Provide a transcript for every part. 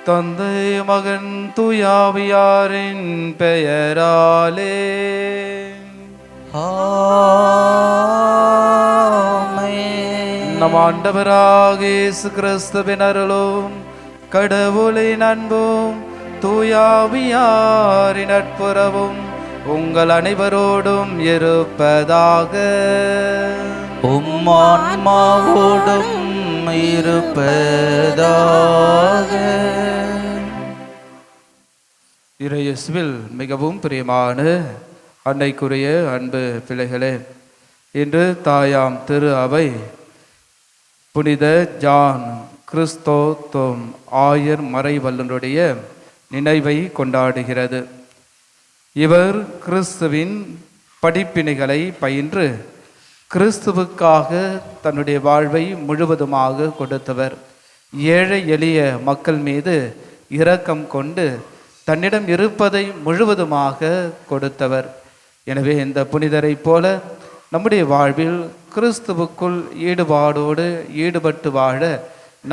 தந்தை மகன் தூயாவியாரின் பெயராலே ஆமென். நம் ஆண்டவராக இயேசு கிறிஸ்துவின் அருளும் கடவுளின் அன்பும் தூயாவியாரின் நட்புறவும் உங்கள் அனைவரோடும் இருப்பதாக. உம் ஆன்மாவோடும் இருப்பதாக. இயேசுவில் மிகவும் பிரியமான அன்னைக்குரிய அன்பு பிள்ளைகளே, இன்று தாயாம் திரு அவை புனித ஜான் கிறிஸ்தோத்தோம் ஆயர் மறைவல்லனுடைய நினைவை கொண்டாடுகிறது. இவர் கிறிஸ்துவின் படிப்பினைகளை பயின்று கிறிஸ்துவுக்காக தன்னுடைய வாழ்வை முழுவதுமாக கொடுத்தவர். ஏழை எளிய மக்கள் மீது இரக்கம் கொண்டு தன்னிடம் இருப்பதை முழுவதுமாக கொடுத்தவர். எனவே இந்த புனிதரை போல நம்முடைய வாழ்வில் கிறிஸ்துவுக்குள் ஈடுபாடோடு ஈடுபட்டு வாழ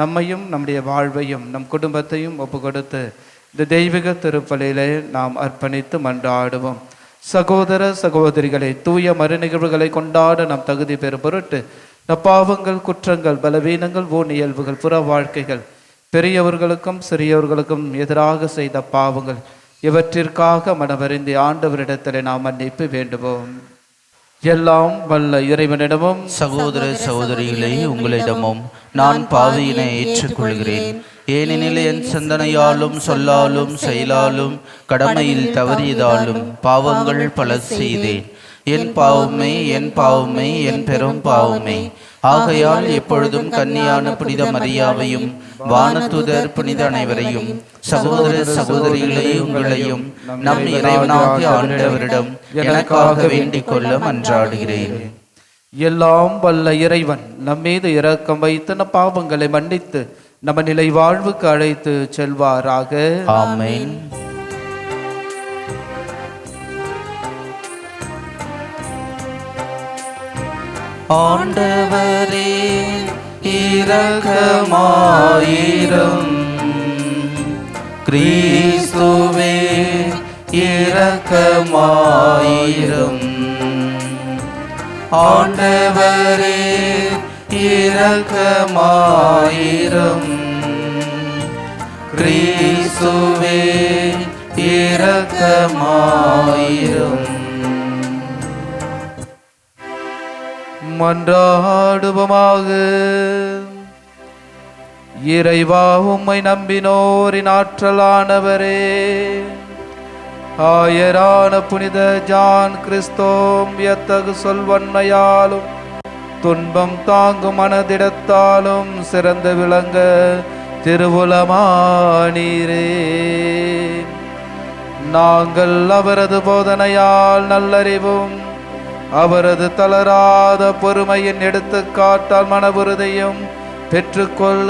நம்மையும் நம்முடைய வாழ்வையும் நம் குடும்பத்தையும் ஒப்பு கொடுத்து இந்த தெய்வீக திருப்பலியிலே நாம் அர்ப்பணித்து மன்றாடுவோம். சகோதர சகோதரிகளை, தூய மறுநிகழ்வுகளை கொண்டாட நாம் தகுதி பெறும் பொருட்டு பாவங்கள், குற்றங்கள், பலவீனங்கள், ஊனியல்புகள், புற வாழ்க்கைகள், பெரியவர்களுக்கும் சிறியவர்களுக்கும் எதிராக செய்த பாவங்கள் இவற்றிற்காக மனவருந்தி ஆண்டவரிடத்தில் நாம் மன்னிப்பு வேண்டுவோம். எல்லாம் வல்ல இறைவனிடமும் சகோதர சகோதரிகளே, உங்களிடமும் நான் பாவியினை ஏற்றுக்கொள்கிறேன். ஏனெனில் என் சிந்தனையாலும் சொல்லாலும் செயலாலும் கடமையில் தவறியதாலும் பாவங்கள் பல செய்தேன். என் பாவமே, என் பாவமே, என் பெரும் பாவமே. ஆகையால் எப்பொழுதும் கன்னியான புனித மரியாவையும் வானதூதர் புனித அனைவரையும் சகோதர சகோதரிகளை உங்களையும் நம் இறைவனாகிய ஆண்டவரிடம் எனக்காக வேண்டிக் கொள்ள மன்றாடுகிறேன். எல்லாம் வல்ல இறைவன் நம்மீது இரக்கம் வைத்து நம் பாவங்களை மன்னித்து நம்ம நிலை வாழ்வுக்கு அழைத்து செல்வாராக. ஆமென். ஆண்டவரே இரக்கமாயிரும். கிறிஸ்துவே இரக்கமாயிரும். ஆண்டவரே இரக்கமாயிரும். கிறிஸ்துவே இரக்கமாயிரும். மன்றாடுவோமாக. இறைவா, உம்மை நம்பினோரின் ஆற்றலானவரே, ஆயரான புனித ஜான் கிறிஸ்தோம் எத்தகு சொல்வன்மையாலும் துன்பம் தாங்கும் மனதிடத்தாலும் சிறந்து விளங்க திருவுலமானீரே. நாங்கள் அவரது போதனையால் நல்லறிவும் அவரது தளராத பொறுமையின் எடுத்துக்காட்டால் மனவுறுதியும் பெற்றுக்கொள்ள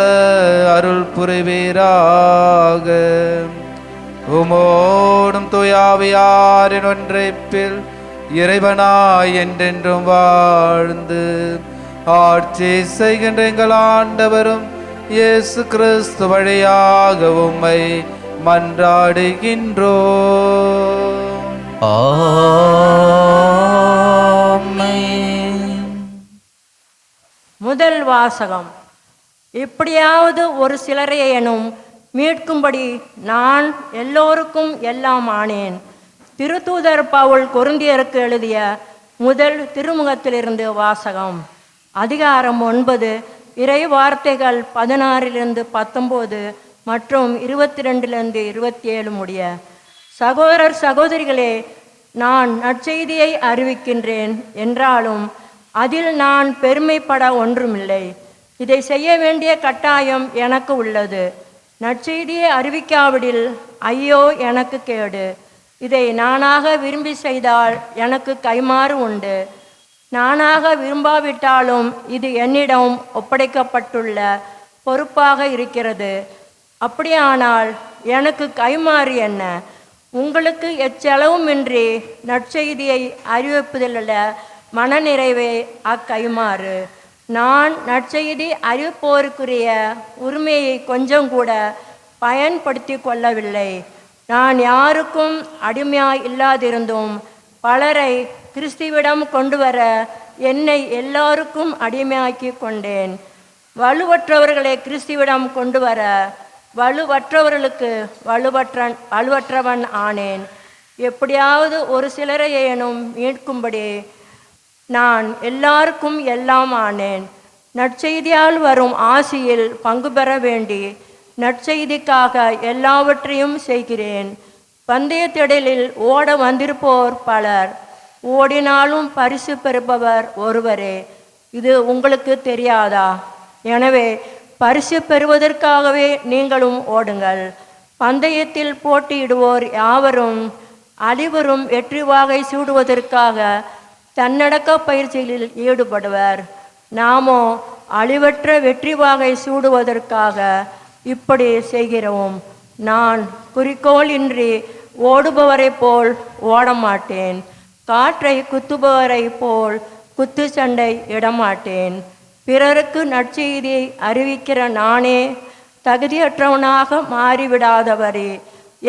அருள் புரிவீராக. உமோடும் தூயாவியாரின் ஒன்றைப்பில் இறைவனாய் என்றென்றும் வாழ்ந்து ஆட்சி செய்கின்ற எங்கள் ஆண்டவரும் இயேசு கிறிஸ்து வழியாக உம்மை மன்றாடுகின்றோம். ஆமென். முதல் வாசகம். எப்படியாவது ஒரு சிலரையேனும் மீட்கும்படி நான் எல்லோருக்கும் எல்லாம் ஆனேன். திருத்தூதர் பவுல் கொரிந்தியருக்கு எழுதிய முதல் திருமுகத்திலிருந்து வாசகம். அதிகாரம் 9, இறை வார்த்தைகள் 16-19 மற்றும் 22-27 முடிய. சகோதரர் சகோதரிகளே, நான் நற்செய்தியை அறிவிக்கின்றேன் என்றாலும் அதில் நான் பெருமைப்பட ஒன்றுமில்லை. இதை செய்ய வேண்டிய கட்டாயம் எனக்கு உள்ளது. நற்செய்தியை அறிவிக்காவிடில் ஐயோ எனக்கு கேடு. இதை நானாக விரும்பி செய்தால் எனக்கு கைமாறு உண்டு. நானாக விரும்பாவிட்டாலும் இது என்னிடம் ஒப்படைக்கப்பட்டுள்ள பொறுப்பாக இருக்கிறது. அப்படியானால் எனக்கு கைமாறு என்ன? உங்களுக்கு எச்செலவுமின்றி நற்செய்தியை அறிவிப்பதிலுள்ள மனநிறைவே அக்கைமாறு. நான் நற்செய்தி அறிவிப்போருக்குரிய உரிமையை கொஞ்சம் கூட பயன்படுத்தி கொள்ளவில்லை. நான் யாருக்கும் அடிமையாய் இல்லாதிருந்தும் பலரை கிறிஸ்துவிடம் கொண்டு வர என்னை எல்லாருக்கும் அடிமையாக்கி கொண்டேன். வலுவற்றவர்களை கிறிஸ்துவிடம் கொண்டு வர வலுவற்றவர்களுக்கு வலுவற்றவன் ஆனேன். எப்படியாவது ஒரு சிலரையேனும் மீட்கும்படி நான் எல்லாருக்கும் எல்லாம் ஆனேன். நற்செய்தியால் வரும் ஆசியில் பங்கு பெற வேண்டி நற்செய்திக்காக எல்லாவற்றையும் செய்கிறேன். பந்தயத்திடலில் ஓட வந்திருப்போர் பலர், ஓடினாலும் பரிசு பெறுபவர் ஒருவரே. இது உங்களுக்கு தெரியாதா? எனவே பரிசு பெறுவதற்காகவே நீங்களும் ஓடுங்கள். பந்தயத்தில் போட்டியிடுவோர் யாவரும் அனைவரும் வெற்றி வாகை சூடுவதற்காக தன்னடக்க பயிற்சிகளில் ஈடுபடுவர். நாமோ அழிவற்ற வெற்றி வாகை சூடுவதற்காக இப்படி செய்கிறோம். நான் குறிக்கோள் இன்றி ஓடுபவரை போல் ஓடமாட்டேன். காற்றை குத்துபவரை போல் குத்து சண்டை இடமாட்டேன். பிறருக்கு நற்செய்தியை அறிவிக்கிற நானே தகுதியற்றவனாக மாறிவிடாதவரே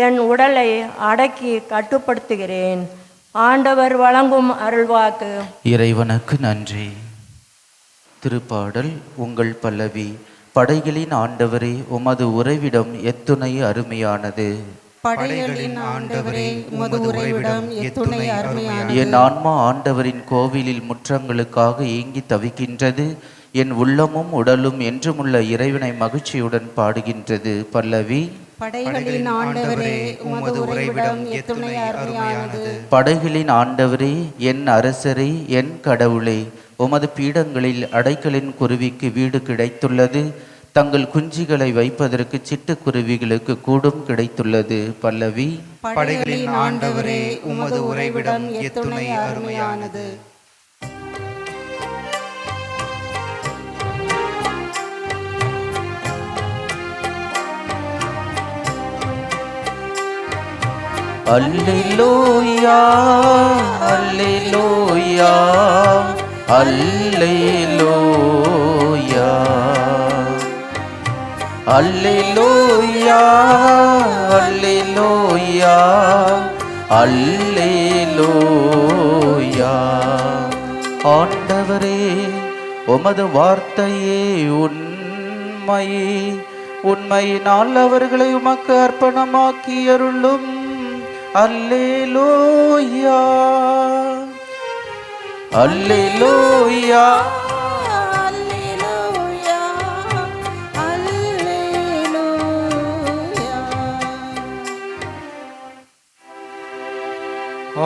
என் உடலை அடக்கி கட்டுப்படுத்துகிறேன். ஆண்டவர் வழங்கும் அருள்வாக்கு. இறைவனுக்கு நன்றி. திருப்பாடல் உங்கள் பல்லவி. படைகளின் ஆண்டவரே, உமது உறைவிடம் எத்துணை அருமையானது. படைகளின் ஆண்டவரே, உமது உறைவிடம் எத்துணை அருமையானது. என் ஆன்மா ஆண்டவரின் கோவிலில் முற்றங்களுக்காக ஏங்கி தவிக்கின்றது. என் உள்ளமும் உடலும் என்றுமுள்ள இறைவனை மகிழ்ச்சியுடன் பாடுகின்றது. பல்லவி. படைகளின் ஆண்டவரே, உமது உறைவிடம் எத்துணை அருமையானது. படைகளின் ஆண்டவரே, என் அரசரே, என் கடவுளே, உமது பீடங்களில் அடைக்கலின் குருவிக்கு வீடு கிடைத்துள்ளது. தங்கள் குஞ்சுகளை வைப்பதற்கு சிட்டுக்குருவிகளுக்கு கூடும் கிடைத்துள்ளது. பல்லவி. படைகளின் ஆண்டவரே, உமது உறைவிடம் எத்துணை அருமையானது. அல்லேலூயா, அல்லேலூயா, அல்லேலூயா, அல்லேலூயா, அல்லேலூயா, அல்லேலூயா. ஆண்டவரே, உமது வார்த்தையே உண்மையே. உண்மையினால் அவர்களை உமக்கு அர்ப்பணமாக்கி அருளும். அல்லேலூயா, அல்லேலூயா, அல்லேலூயா, அல்லேலூயா.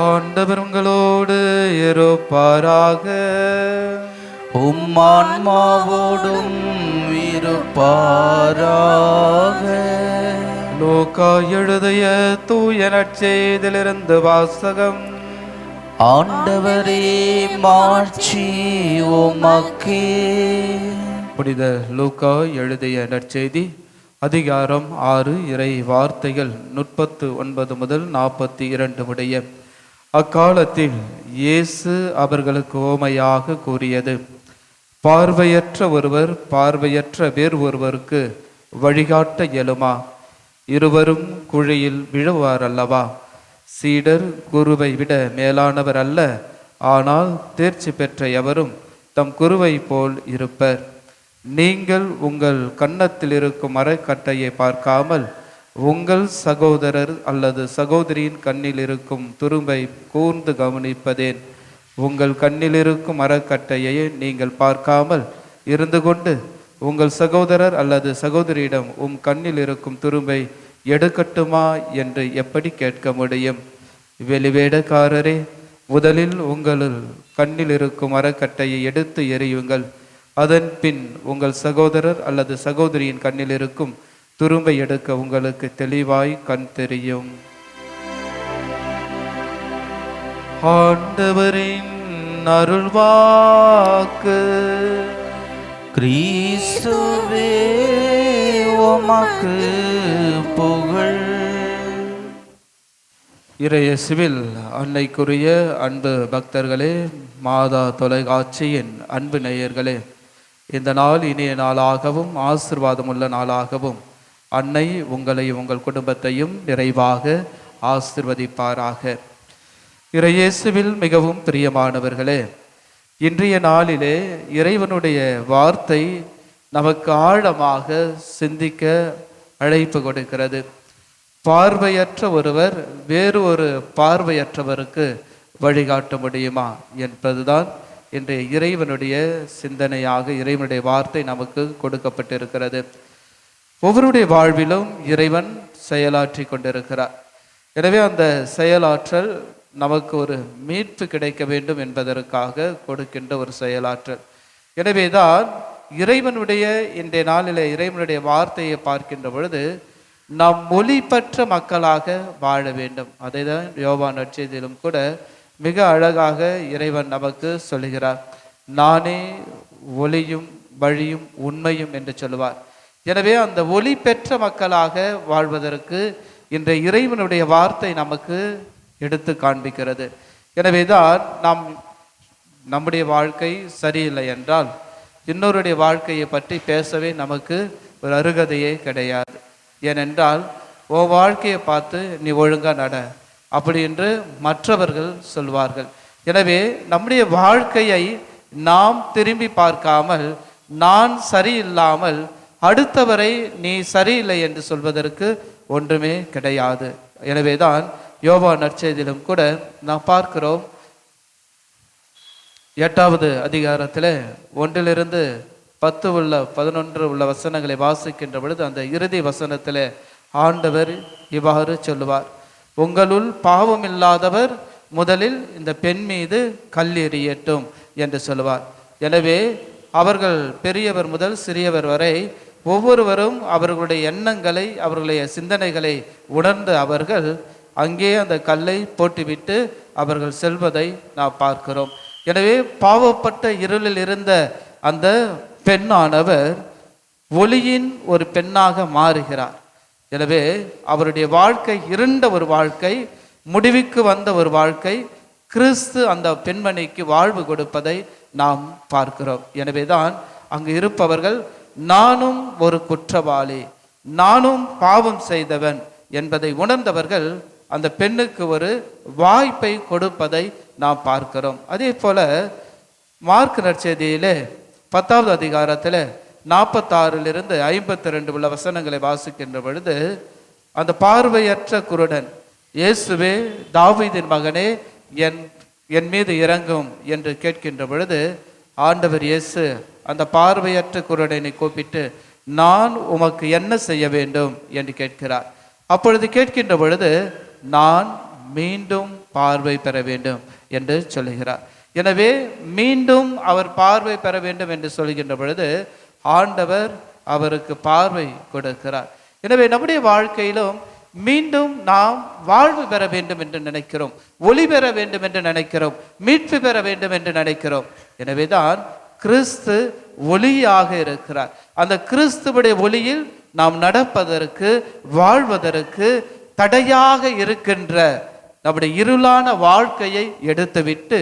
ஆண்டவர் உங்களோடு இருப்பாராக. உம்மான்மாவோடும் இருப்பாராக. லூக்கா எழுதிய தூய நற்செய்தியிலிருந்து வாசகம். ஆண்டவரே, மாட்சி உமக்கே. புனித லூக்கா எழுதிய நற்செய்தி அதிகாரம் 6 இறை வார்த்தைகள் 39 முதல் 42 முடிய. அக்காலத்தில் இயேசு அவர்களுக்கு ஓமையாக கூறியது. பார்வையற்ற ஒருவர் பார்வையற்ற வேறு ஒருவருக்கு வழிகாட்ட இயலுமா? இருவரும் குழியில் விழுவார் அல்லவா? சீடர் குருவை விட மேலானவர் அல்ல, ஆனால் தேர்ச்சி பெற்ற எவரும் தம் குருவை போல் இருப்பர். நீங்கள் உங்கள் கன்னத்தில் இருக்கும் மரக்கட்டையை பார்க்காமல் உங்கள் சகோதரர் அல்லது சகோதரியின் கண்ணில் இருக்கும் துரும்பை கூர்ந்து கவனிப்பதேன்? உங்கள் கண்ணில் இருக்கும் மரக்கட்டையை நீங்கள் பார்க்காமல் இருந்து கொண்டு உங்கள் சகோதரர் அல்லது சகோதரியிடம் கண்ணில் இருக்கும் துரும்பை எடுக்கட்டுமா என்று எப்படி கேட்க முடியும்? வெளிவேடக்காரரே, முதலில் உங்கள் கண்ணில் இருக்கும் மரக்கட்டையை எடுத்து எறியுங்கள். அதன் பின் உங்கள் சகோதரர் அல்லது சகோதரியின் கண்ணில் இருக்கும் துரும்பை எடுக்க உங்களுக்கு தெளிவாய் கண் தெரியும். ஆண்டவரின் அருள்வாக்கு. கிறிஸ்துவே, உமக்கு புகழ். இறையேசுவில் அன்னைக்குரிய அன்பு பக்தர்களே, மாதா தொலைக்காட்சியின் அன்பு நேயர்களே, இந்த நாள் இனிய நாளாகவும் ஆசீர்வாதமுள்ள நாளாகவும் அன்னை உங்களையும் உங்கள் குடும்பத்தையும் நிறைவாக ஆசிர்வதிப்பாராக. இறையேசுவில் மிகவும் பிரியமானவர்களே, இன்றைய நாளிலே இறைவனுடைய வார்த்தை நமக்கு ஆழமாக சிந்திக்க அழைப்பு கொடுக்கிறது. பார்வையற்ற ஒருவர் வேறு ஒரு பார்வையற்றவருக்கு வழிகாட்ட முடியுமா என்பதுதான் இன்றைய இறைவனுடைய சிந்தனையாக இறைவனுடைய வார்த்தை நமக்கு கொடுக்கப்பட்டிருக்கிறது. ஒவ்வொருடைய வாழ்விலும் இறைவன் செயலாற்றி கொண்டிருக்கிறார். எனவே அந்த செயலாற்றல் நமக்கு ஒரு மீட்பு கிடைக்க வேண்டும் என்பதற்காக கொடுக்கின்ற ஒரு செயலாற்றல். எனவேதான் இறைவனுடைய இன்றைய நாளில் இறைவனுடைய வார்த்தையை பார்க்கின்ற பொழுது நாம் மொழி பெற்ற மக்களாக வாழ வேண்டும். அதை தான் யோவான் நற்செய்தியிலும் கூட மிக அழகாக இறைவன் நமக்கு சொல்லுகிறார். நானே ஒளியும் வழியும் உண்மையும் என்று சொல்லுவார். எனவே அந்த ஒளி பெற்ற மக்களாக வாழ்வதற்கு இன்றைய இறைவனுடைய வார்த்தை நமக்கு எடுத்து காண்பிக்கிறது. எனவேதான் நம்முடைய வாழ்க்கை சரியில்லை என்றால் இன்னொருடைய வாழ்க்கையை பற்றி பேசவே நமக்கு ஒரு அருகதையே கிடையாது. ஏனென்றால் உன் வாழ்க்கையை பார்த்து நீ ஒழுங்கா நட அப்படி என்று மற்றவர்கள் சொல்வார்கள். எனவே நம்முடைய வாழ்க்கையை நாம் திரும்பி பார்க்காமல் நான் சரியில்லாமல் அடுத்தவரை நீ சரியில்லை என்று சொல்வதற்கு ஒன்றுமே கிடையாது. எனவேதான் யோவான் நற்செய்தியிலும் கூட நாம் பார்க்கிறோம், 8வது அதிகாரத்தில் 1 10 உள்ள 11 உள்ள வசனங்களை வாசிக்கின்ற பொழுது அந்த இறுதி வசனத்தில் ஆண்டவர் இவ்வாறு சொல்லுவார், உங்களுள் பாவம் இல்லாதவர் முதலில் இந்த பெண் மீது கல் எறியட்டும் என்று சொல்லுவார். எனவே அவர்கள் பெரியவர் முதல் சிறியவர் வரை ஒவ்வொருவரும் அவர்களுடைய எண்ணங்களை அவர்களுடைய சிந்தனைகளை உணர்ந்து அவர்கள் அங்கே அந்த கல்லை போட்டுவிட்டு அவர்கள் செல்வதை நாம் பார்க்கிறோம். எனவே பாவப்பட்ட இருளில் இருந்த அந்த பெண்ணானவர் ஒளியின் ஒரு பெண்ணாக மாறுகிறார். எனவே அவருடைய வாழ்க்கை இருண்ட ஒரு வாழ்க்கை முடிவுக்கு வந்த ஒரு வாழ்க்கை, கிறிஸ்து அந்த பெண்மணிக்கு வாழ்வு கொடுப்பதை நாம் பார்க்கிறோம். எனவேதான் அங்கு இருப்பவர்கள் நானும் ஒரு குற்றவாளி, நானும் பாவம் செய்தவன் என்பதை உணர்ந்தவர்கள் அந்த பெண்ணுக்கு ஒரு வாய்ப்பை கொடுப்பதை நாம் பார்க்கிறோம். அதே போல மார்க் நற்செய்தியிலே 10வது அதிகாரத்தில் 46 52 உள்ள வசனங்களை வாசிக்கின்ற பொழுது அந்த பார்வையற்ற குருடன், இயேசுவே தாவீதின் மகனே என் மீது இறங்கும் என்று கேட்கின்ற பொழுது ஆண்டவர் இயேசு அந்த பார்வையற்ற குருடனை கூப்பிட்டு நான் உமக்கு என்ன செய்ய வேண்டும் என்று கேட்கிறார். அப்பொழுது கேட்கின்ற பொழுது நான் மீண்டும் பார்வை பெற வேண்டும் என்று சொல்லுகிறார். எனவே மீண்டும் அவர் பார்வை பெற வேண்டும் என்று சொல்கின்ற பொழுது ஆண்டவர் அவருக்கு பார்வை கொடுக்கிறார். எனவே நம்முடைய வாழ்க்கையிலும் மீண்டும் நாம் வாழ்வு பெற வேண்டும் என்று நினைக்கிறோம், ஒளி பெற வேண்டும் என்று நினைக்கிறோம், மீட்பு பெற வேண்டும் என்று நினைக்கிறோம். எனவேதான் கிறிஸ்து ஒளியாக இருக்கிறார். அந்த கிறிஸ்துவுடைய ஒளியில் நாம் நடப்பதற்கு வாழ்வதற்கு தடையாக இருக்கின்ற நம்முடைய இருளான வாழ்க்கையை எடுத்துவிட்டு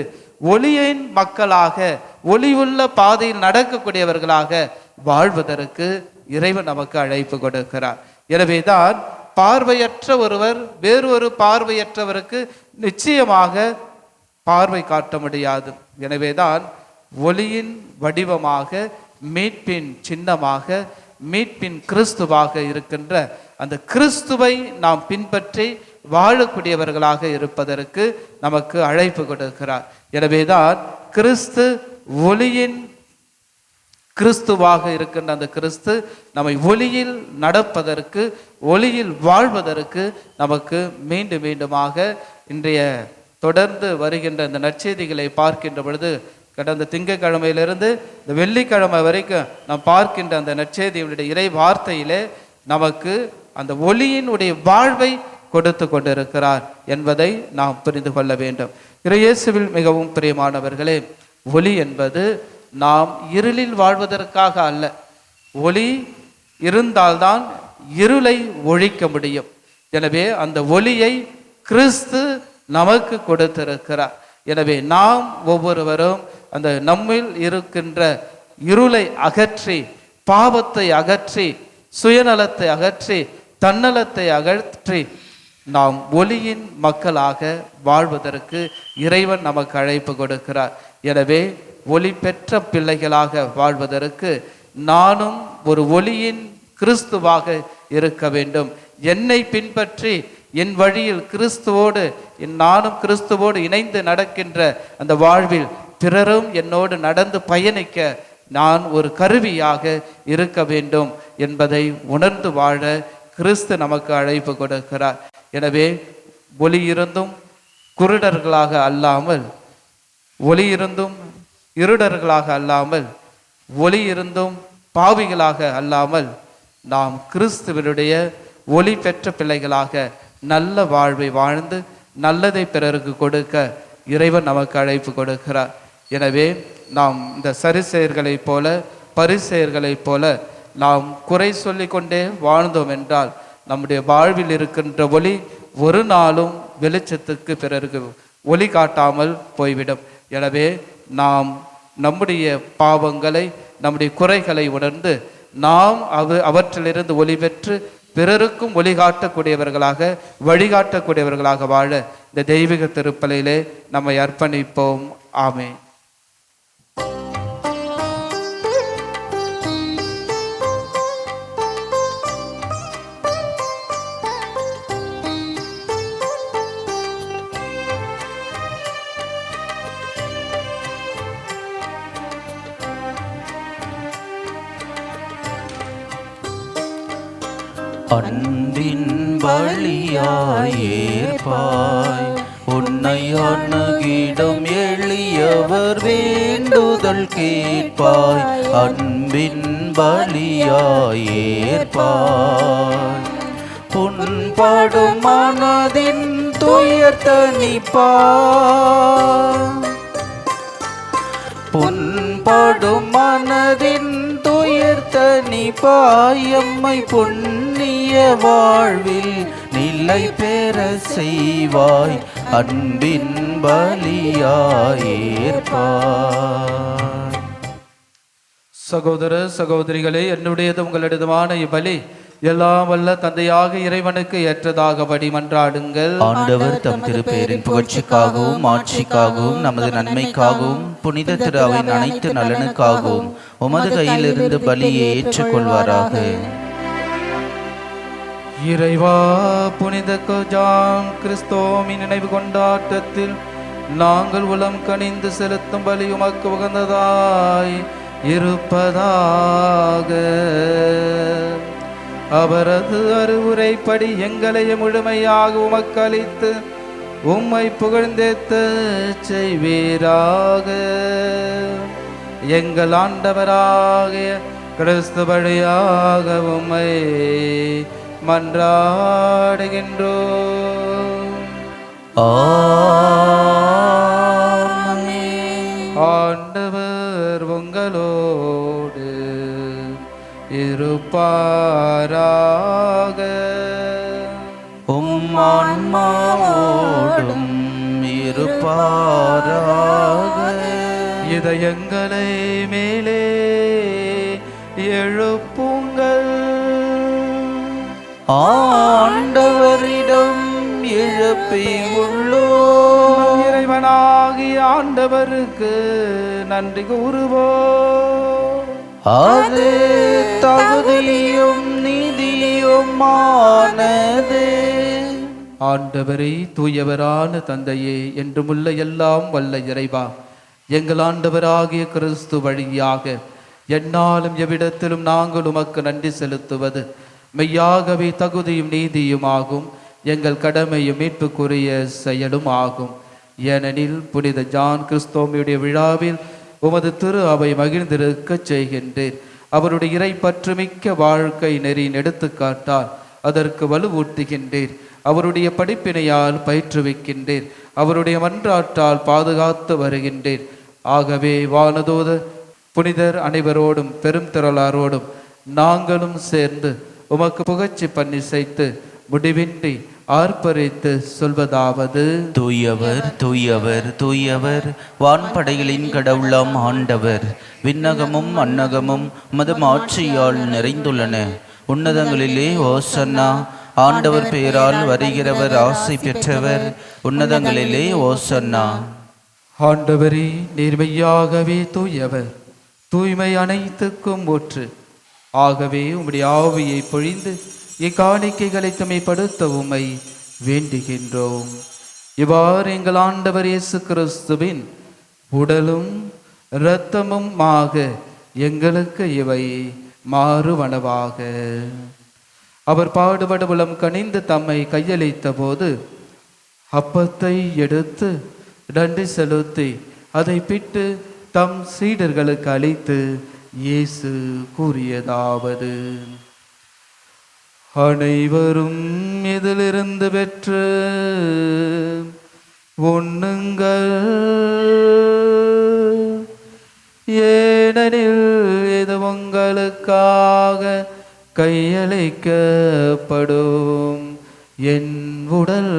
ஒளியின் மக்களாக ஒளி உள்ள பாதையில் நடக்கக்கூடியவர்களாக வாழ்வதற்கு இறைவன் நமக்கு அழைப்பு கொடுக்கிறார். எனவேதான் பார்வையற்ற ஒருவர் வேறொரு பார்வையற்றவருக்கு நிச்சயமாக பார்வை காட்ட முடியாது. எனவேதான் ஒளியின் வடிவமாக மீட்பின் சின்னமாக மீட்பின் கிறிஸ்துவாக இருக்கின்ற அந்த கிறிஸ்துவை நாம் பின்பற்றி வாழக்கூடியவர்களாக இருப்பதற்கு நமக்கு அழைப்பு கொடுக்கிறார். எனவேதான் கிறிஸ்து ஒளியின் கிறிஸ்துவாக இருக்கின்ற அந்த கிறிஸ்து நம்மை ஒளியில் நடப்பதற்கு ஒளியில் வாழ்வதற்கு நமக்கு மீண்டும் மீண்டுமாக இன்றைய தொடர்ந்து வருகின்ற இந்த நற்செய்திகளை பார்க்கின்ற பொழுது கடந்த திங்கட்கிழமையிலிருந்து இந்த வெள்ளிக்கிழமை வரைக்கும் நாம் பார்க்கின்ற அந்த நற்செய்தியுடைய இறை வார்த்தையிலே நமக்கு அந்த ஒளியினுடைய வாழ்வை கொடுத்து கொண்டிருக்கிறார் என்பதை நாம் புரிந்து கொள்ள வேண்டும். இயேசுவில் மிகவும் பிரியமானவர்களே, ஒளி என்பது நாம் இருளில் வாழ்வதற்காக அல்ல. ஒளி இருந்தால்தான் இருளை ஒழிக்க முடியும். எனவே அந்த ஒளியை கிறிஸ்து நமக்கு கொடுத்திருக்கிறார். எனவே நாம் ஒவ்வொருவரும் அந்த நம்மில் இருக்கின்ற இருளை அகற்றி பாவத்தை அகற்றி சுயநலத்தை அகற்றி தன்னலத்தை அகற்றி நாம் ஒளியின் மக்களாக வாழ்வதற்கு இறைவன் நமக்கு அழைப்பு கொடுக்கிறார். எனவே ஒளி பெற்ற பிள்ளைகளாக வாழ்வதற்கு நானும் ஒரு ஒளியின் கிறிஸ்துவாக இருக்க வேண்டும். என்னை பின்பற்றி என் வழியில் கிறிஸ்துவோடு நானும் கிறிஸ்துவோடு இணைந்து நடக்கின்ற அந்த வாழ்வில் பிறரும் என்னோடு நடந்து பயணிக்க நான் ஒரு கருவியாக இருக்க வேண்டும் என்பதை உணர்ந்து வாழ கிறிஸ்து நமக்கு அழைப்பு கொடுக்கிறார். எனவே ஒளி இருந்தும் குருடர்களாக அல்லாமல், ஒளி இருந்தும் இருடர்களாக அல்லாமல், ஒளி இருந்தும் பாவிகளாக அல்லாமல், நாம் கிறிஸ்துவனுடைய ஒளி பெற்ற பிள்ளைகளாக நல்ல வாழ்வை வாழ்ந்து நல்லதை பிறருக்கு கொடுக்க இறைவன் நமக்கு அழைப்பு கொடுக்கிறார். எனவே நாம் இந்த சரிசெயர்களைப் போல பரிசெயர்களைப் போல நாம் குறை சொல்லி கொண்டே வாழ்ந்தோம் என்றால் நம்முடைய வாழ்வில் இருக்கின்ற ஒளி ஒரு நாளும் வெளிச்சத்துக்கு பிறருக்கு ஒளி காட்டாமல் போய்விடும். எனவே நாம் நம்முடைய பாவங்களை நம்முடைய குறைகளை உணர்ந்து நாம் அவற்றிலிருந்து ஒளி பெற்று பிறருக்கும் ஒளிகாட்டக்கூடியவர்களாக வழிகாட்டக்கூடியவர்களாக வாழ இந்த தெய்வீக திருப்பலியிலே நம்மை அர்ப்பணிப்போம். ஆமென். அன்பின் பலியாயேற்பாய் உன்னை அணுகிடும் எளியவர் வேண்டுதல் கேட்பாய். அன்பின் பலியாயேற்பாய் புண்படும் மனதின் துயர் தணிப்பாய். புண்படும் மனதின் துயர் தணிப்பாய். எம்மை புண்ணிய வாழ்வில் நிலை பெற செய்வாய். அன்பின் பலியாயேற்பாய். சகோதர சகோதரிகளே, என்னுடையது உங்களிடமான இப்பலி எல்லாம் வல்ல தந்தையாக இறைவனுக்கு ஏற்றதாகபடி மன்றாடுங்கள். ஆண்டவர் தம் திருப்பெயரின் புகழ்ச்சிக்காகவும் ஆட்சிக்காகவும் நமது நன்மைக்காகவும் புனித திரு அவையின் அனைத்து நலனுக்காகவும் உமது கையிலிருந்து பலியை ஏற்றுக்கொள்வாராக. இறைவா, புனித ஜான் கிறிஸ்தோவின் நினைவு கொண்டாட்டத்தில் நாங்கள் உளம் கனிந்து செலுத்தும் பலி உமக்கு உகந்ததாய் இருப்பதாக. அவரது அறிவுரைப்படி எங்களை முழுமையாக உமக்கு அளித்து உம்மை புகழ்ந்தேத்த செய்வீராக. எங்கள் ஆண்டவராகிய கிறிஸ்து வழியாக உம்மை மன்றாடுகின்றோம். ஆண்டவர் உங்களோடு இருப்பாராக. ஆன்மாவோடும் இருப்பாராக. இதயங்களை மேலே எழுப்புங்கள். ஆண்டவரிடம் எழுப்பி உள்ளோம். இறைவனாகிய ஆண்டவருக்கு நன்றி கூறுவோம். அது தகுதியும் நீதியுமானது. ஆண்டவரே, தூயவரான தந்தையே, என்றுமுள்ள எல்லாம் வல்ல இறைவா, எங்கள் ஆண்டவராகிய கிறிஸ்து வழியாக எந்நாளும் எவ்விடத்திலும் நாங்கள் உமக்கு நன்றி செலுத்துவது மெய்யாகவே தகுதியும் நீதியுமாகும். எங்கள் கடமையும் மீட்புக்குரிய செயலும் ஆகும். ஏனெனில் புனித ஜான் கிறிஸ்தோவியுடைய விழாவில் உமது திரு அவை மகிழ்ந்திருக்க செய்கின்றேன். அவருடைய இறை பற்றுமிக்க வாழ்க்கை நெறியின் எடுத்துக்காட்டால் அதற்கு வலுவூட்டுகின்றேன். அவருடைய படிப்பினையால் பயிற்றுவிக்கின்றேன். அவருடைய மன்றாற்றால் பாதுகாத்து வருகின்றேன். ஆகவே வானதூத புனிதர் அனைவரோடும் பெரும் திரளாரோடும் நாங்களும் சேர்ந்து உமக்கு புகழ்ச்சி பண்ணி செய்து முடிவின்றி ஆர்ப்பரித்து சொல்வதாவது: தூயவர் தூயவர் தூயவர், வான்படைகளின் கடவுளாம் ஆண்டவர். விண்ணகமும் அன்னகமும் மது ஆட்சியால் நிறைந்துள்ளன. உன்னதங்களிலே ஓசன்னா. ஆண்டவர் பெயரால் வருகிறவர் ஆசி பெற்றவர். உன்னதங்களிலே ஓசன்னா. ஆண்டவரே, நேர்மையாகவே தூயவர், தூய்மை அனைத்துக்கும் ஊற்று. ஆகவே உம்முடைய ஆவியை பொழிந்து இக்காணிக்கைகளை தம்மைப்படுத்த உம்மை வேண்டுகின்றோம். இவ்வாறு எங்கள் ஆண்டவர் இயேசு கிறிஸ்துவின் உடலும் இரத்தமும் ஆக எங்களுக்கு இவை மாறுவனவாக. அவர் பாடுபட உளம் கனிந்து தம்மை கையளித்த போது அப்பத்தை எடுத்து நன்றி செலுத்தி அதை பிட்டு தம் சீடர்களுக்கு அளித்து இயேசு கூறியதாவது: அனைவரும் இதிலிருந்து பெற்று உண்ணுங்கள், ஏனெனில் இது உங்களுக்காக கையளிக்கப்படும் என் உடல்.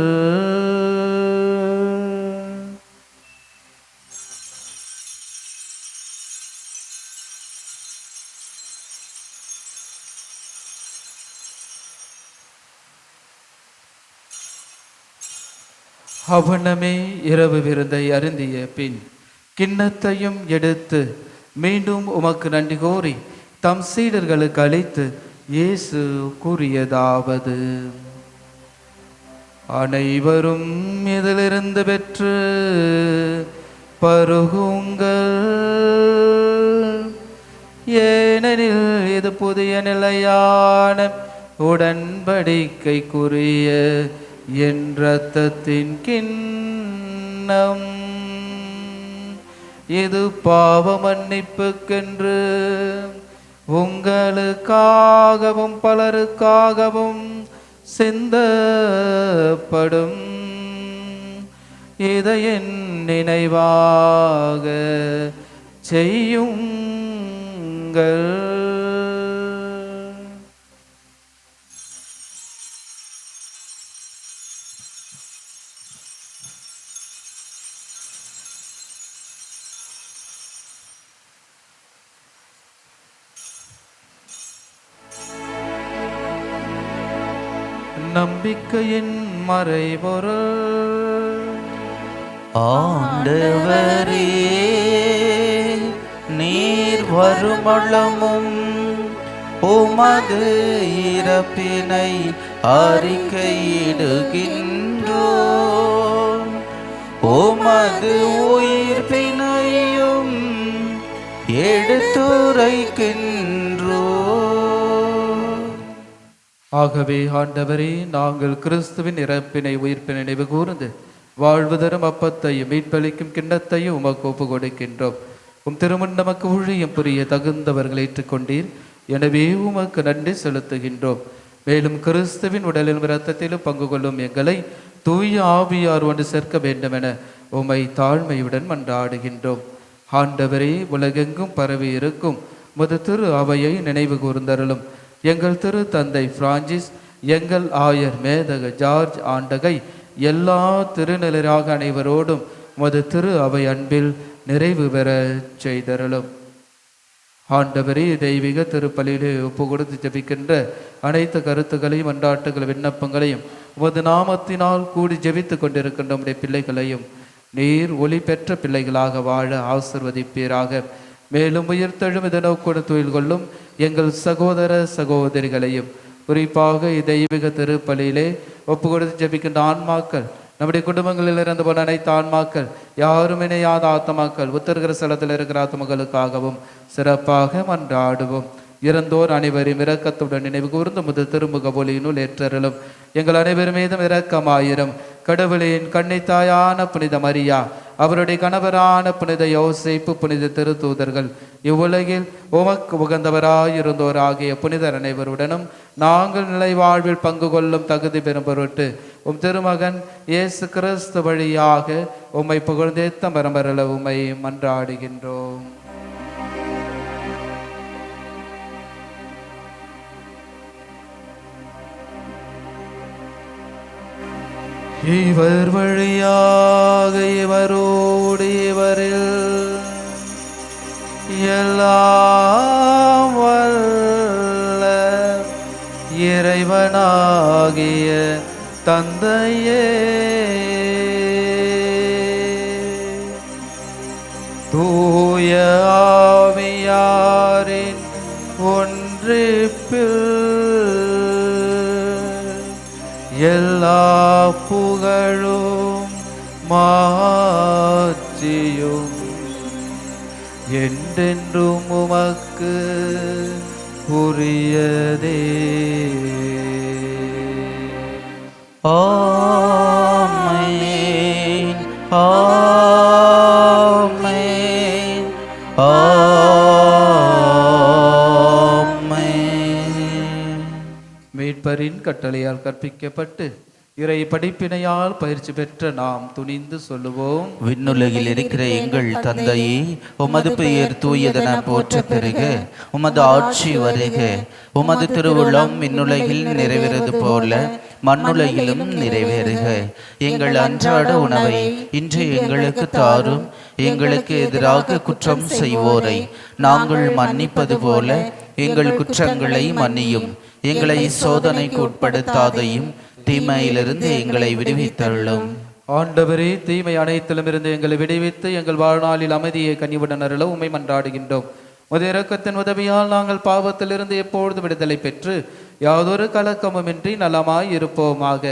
அவனமே இரவு விருந்தை அருந்திய பின் கிண்ணத்தையும் எடுத்து மீண்டும் உமக்கு நன்றி கூறி தம் சீடர்களுக்கு அளித்து இயேசு கூறியதாவது: அனைவரும் இதிலிருந்து பெற்று பருகுங்கள், ஏனெனில் இது புதிய நிலையான உடன்படிக்கைக்குரிய என் இரத்தத்தின் கிண்ணம். இது பாவ மன்னிப்புக்கென்று உங்களுக்காகவும் பலருக்காகவும் சிந்தப்படும். இதை என் நினைவாக செய்யுங்கள். நம்பிக்கையின் மறைபொருள். ஆண்டவரே, நீர் வருமளமும் உமது இறப்பினை அறிக்கையிடுகின்றோம், உமது உயிர்ப்பினையும் எடுத்துரைக்கின்றோம். ஆகவே ஆண்டவரே, நாங்கள் கிறிஸ்துவின் இறப்பினை உயிர்ப்பினை நினைவு கூர்ந்து வாழ்வு தரும் அப்பத்தையும் மீட்பளிக்கும் கிண்ணத்தையும் உமக்கு ஒப்பு கொடுக்கின்றோம். உம் திருமுன் நமக்கு ஊழியம் புரிய தகுந்தவர்கள் ஏற்றுக்கொண்டீர், எனவே உமக்கு நன்றி செலுத்துகின்றோம். மேலும் கிறிஸ்துவின் உடலிலும் இரத்தத்திலும் பங்கு கொள்ளும் எங்களை தூய ஆவியார் ஒன்று சேர்க்க வேண்டுமென உம்மை தாழ்மையுடன் மன்றாடுகின்றோம். ஆண்டவரே, உலகெங்கும் பரவி இருக்கும் முது திரு அவையை நினைவு கூர்ந்தருளும். எங்கள் திரு தந்தை பிரான்சிஸ், எங்கள் ஆயர் மேதக ஜார்ஜ் ஆண்டகை, எல்லா திருநிலராக அனைவரோடும் முது திரு அவை அன்பில் நிறைவு பெற செய்தருளும். ஆண்டவரே, தெய்வீக திருப்பலியிலே ஒப்பு கொடுத்து ஜெபிக்கின்ற அனைத்து கருத்துக்களையும் மன்றாட்டுகள் விண்ணப்பங்களையும் உமது நாமத்தினால் கூடி ஜெபித்து கொண்டிருக்கின்ற உடைய பிள்ளைகளையும் நீர் ஒளி பெற்ற பிள்ளைகளாக வாழ ஆசிர்வதிப்பீராக. மேலும் உயிர்த்தெழும் இதை நோக்கோடு தொழில் கொள்ளும் எங்கள் சகோதர சகோதரிகளையும் குறிப்பாக தெய்வீக திருப்பலியிலே ஒப்பு கொடுத்து ஜெபிக்கின்ற ஆன்மாக்கள், நம்முடைய குடும்பங்களில் இருந்து போன அனைத்து ஆன்மாக்கள், யாரும் இணையாத ஆத்மாக்கள், உத்தரகிற ஸ்தலத்தில் இருக்கிற ஆத்மகளுக்காகவும் சிறப்பாக மன்றாடுவோம். இறந்தோர் அனைவரையும் இரக்கத்துடன் நினைவு கூர்ந்து முது திருமுக ஒளியினுள் ஏற்றருளும். எங்கள் அனைவர் மீதும் இரக்கமாயிரும். கடவுளின் கன்னித்தாயான புனித மரியா, அவருடைய கணவரான புனித யோசேப்பு, புனித திருத்தூதர்கள், இவ்வுலகில் உமக்கு உகந்தவராயிருந்தோர் ஆகிய புனிதர் அனைவருடனும் நாங்கள் நிலை வாழ்வில் பங்கு கொள்ளும் தகுதி பெறும் பொருட்டு உம் திருமகன் இயேசு கிறிஸ்து வழியாக உம்மை புகழ்ந்தேத்த மரமரள உம்மை மன்றாடுகின்றோம். இவர் வழியாக இவரோடு இவரில் எல்லாம் வல்ல ஆண்டவராகிய தந்தையே, தூய ஆவியாரின் ஒன்றிப்பில் எல்லா புகழும் மாட்சியும் என்றென்றும் உமக்கு உரியதே. ஆமென், ஆமென், ஆமென். மீட்பரின் கட்டளையால் கற்பிக்கப்பட்டு இறை படிப்பினையால் பயிற்சி பெற்ற நாம் துணிந்து சொல்லுவோம். விண்ணுலகில் இருக்கிற எங்கள் தந்தையே, உமது பெயர் தூயதென போற்ற பெறுக. உமது ஆட்சி வருக. உமது திருவுள்ளம் விண்ணுலகில் நிறைவேறது போல மண்ணுலகிலும் நிறைவேறுக. எங்கள் அன்றாட உணவை இன்று எங்களுக்கு தாரும். எங்களுக்கு எதிராக குற்றம் செய்வோரை நாங்கள் மன்னிப்பது போல எங்கள் குற்றங்களை மன்னியும். எங்களை சோதனைக்கு உட்படுத்தாதையும் தீமையிலிருந்து எங்களை விடுவித்தருளும். ஆண்டவரே, தீமை அனைத்திலும் இருந்து எங்களை விடுவித்து எங்கள் வாழ்நாளில் அமைதியை கனிவுடன் அருள உம்மை மன்றாடுகின்றோம். உமது இரக்கத்தின் உதவியால் நாங்கள் பாவத்திலிருந்து எப்பொழுது விடுதலை பெற்று யாதொரு கலக்கமுமின்றி நலமாய் இருப்போமாக.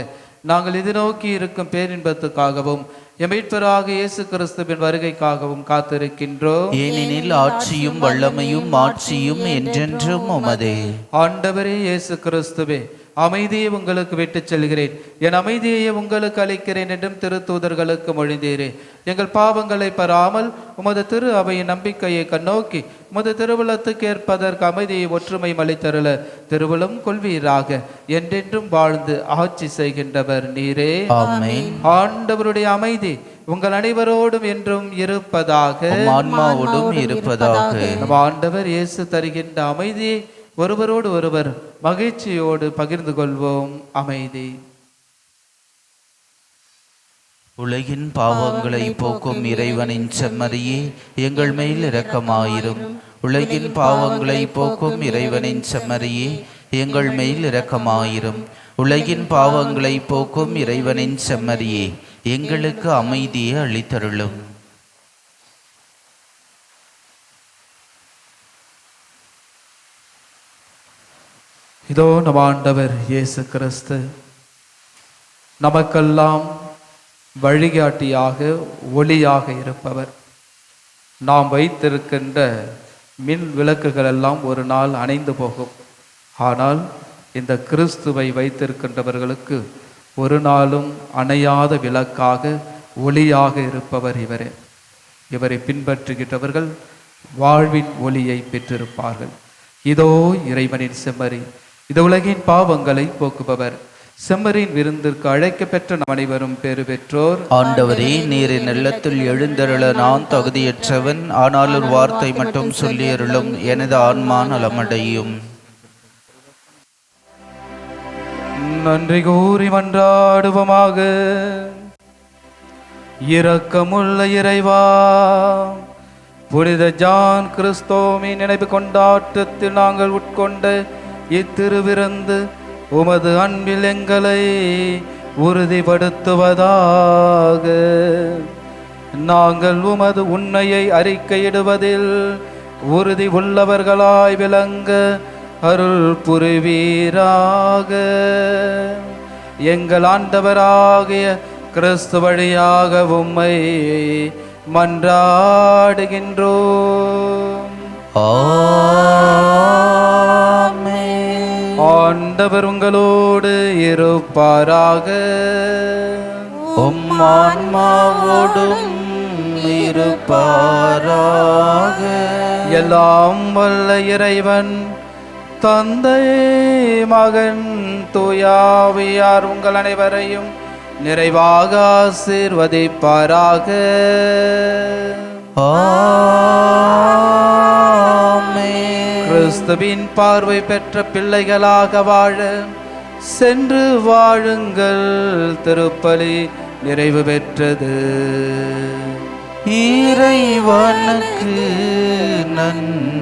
நாங்கள் எதிர்நோக்கி இருக்கும் பேரின்பத்துக்காகவும் எமீட்பராக இயேசு கிறிஸ்துவின் வருகைக்காகவும் காத்திருக்கின்றோம். ஏனெனில் ஆட்சியும் வல்லமையும் மாட்சியும் என்றென்றும் உமதே. ஆண்டவரே இயேசு கிறிஸ்துவே, அமைதியை உங்களுக்கு விட்டுச் செல்கிறேன், என் அமைதியை உங்களுக்கு அளிக்கிறேன் என்றும் திருத்தூதர்களுக்கு மொழிந்தீரே. எங்கள் பாவங்களை பெறாமல் உமது திரு அவையின் நம்பிக்கையை கண்ணோக்கி உமது திருவுளத்துக்கு ஏற்பதற்கு அமைதியை ஒற்றுமை அளித்தருள திருவுளம் கொள்வீராக. என்றென்றும் வாழ்ந்து ஆட்சி செய்கின்றவர் நீரே. ஆமென். ஆண்டவருடைய அமைதி உங்கள் அனைவரோடும் என்றும் இருப்பதாக. ஆன்மாவோடும் இருப்பதாக. நம் ஆண்டவர் இயேசு தருகின்ற அமைதியை ஒருவரோடு ஒருவர் மகிழ்ச்சியோடு பகிர்ந்து கொள்வோம். அமைதி. உலகின் பாவங்களை போக்கும் இறைவனின் செம்மறியே, எங்கள் மேல் இரக்கமாயிரும். உலகின் பாவங்களை போக்கும் இறைவனின் செம்மறியே, எங்கள் மேல் இரக்கமாயிரும். உலகின் பாவங்களை போக்கும் இறைவனின் செம்மறியே, எங்களுக்கு அமைதியை அளித்தருளும். இதோ நம் ஆண்டவர் இயேசு கிறிஸ்து நமக்கெல்லாம் வழிகாட்டியாக ஒளியாக இருப்பவர். நாம் வைத்திருக்கின்ற மின் விளக்குகள் எல்லாம் ஒரு நாள் அணைந்து போகும். ஆனால் இந்த கிறிஸ்துவை வைத்திருக்கின்றவர்களுக்கு ஒரு நாளும் அணையாத விளக்காக ஒளியாக இருப்பவர் இவரே. இவரை பின்பற்றுகின்றவர்கள் வாழ்வின் ஒளியை பெற்றிருப்பார்கள். இதோ இறைவனின் செம்மறி, இது உலகின் பாவங்களை போக்குபவர். செம்மறியின் விருந்திற்கு அழைக்க பெற்ற நம் அனைவரும் பேறு பெற்றோர். ஆண்டவரே, நீரின் இல்லத்தில் எழுந்தருள நான் தகுதியற்றவன். ஆனால் ஒரு வார்த்தை மட்டும் சொல்லியருளும், எனது ஆன்மா நலமடையும். நன்றி கூறி மன்றாடுவோமாக. இரக்கமுள்ள இறைவா, புனித ஜான் கிறிஸ்தோவின் நினைவு கொண்டாட்டத்தில் நாங்கள் உட்கொண்ட இத்திருவிருந்து உமது அன்பில் எங்களை உறுதிப்படுத்துவதாக. நாங்கள் உமது உண்மையை அறிக்கையிடுவதில் உறுதி உள்ளவர்களாய் விளங்க அருள் புரிவீராக. எங்கள் ஆண்டவராகிய கிறிஸ்து வழியாக உம்மை மன்றாடுகின்றோம். ஆண்டவர் உங்களோடு இருப்பாராக. உம் ஆன்மாவோடும் இருப்பாராக. எல்லாம் வல்ல இறைவன் தந்தை, மகன், தூயாவியார் உங்கள் அனைவரையும் நிறைவாக ஆசீர்வதிப்பாராக. கிறிஸ்துவின் பார்வை பெற்ற பிள்ளைகளாக வாழ சென்று வாழுங்கள். திருப்பலி நிறைவு பெற்றது. இறைவனுக்கு நன்றி.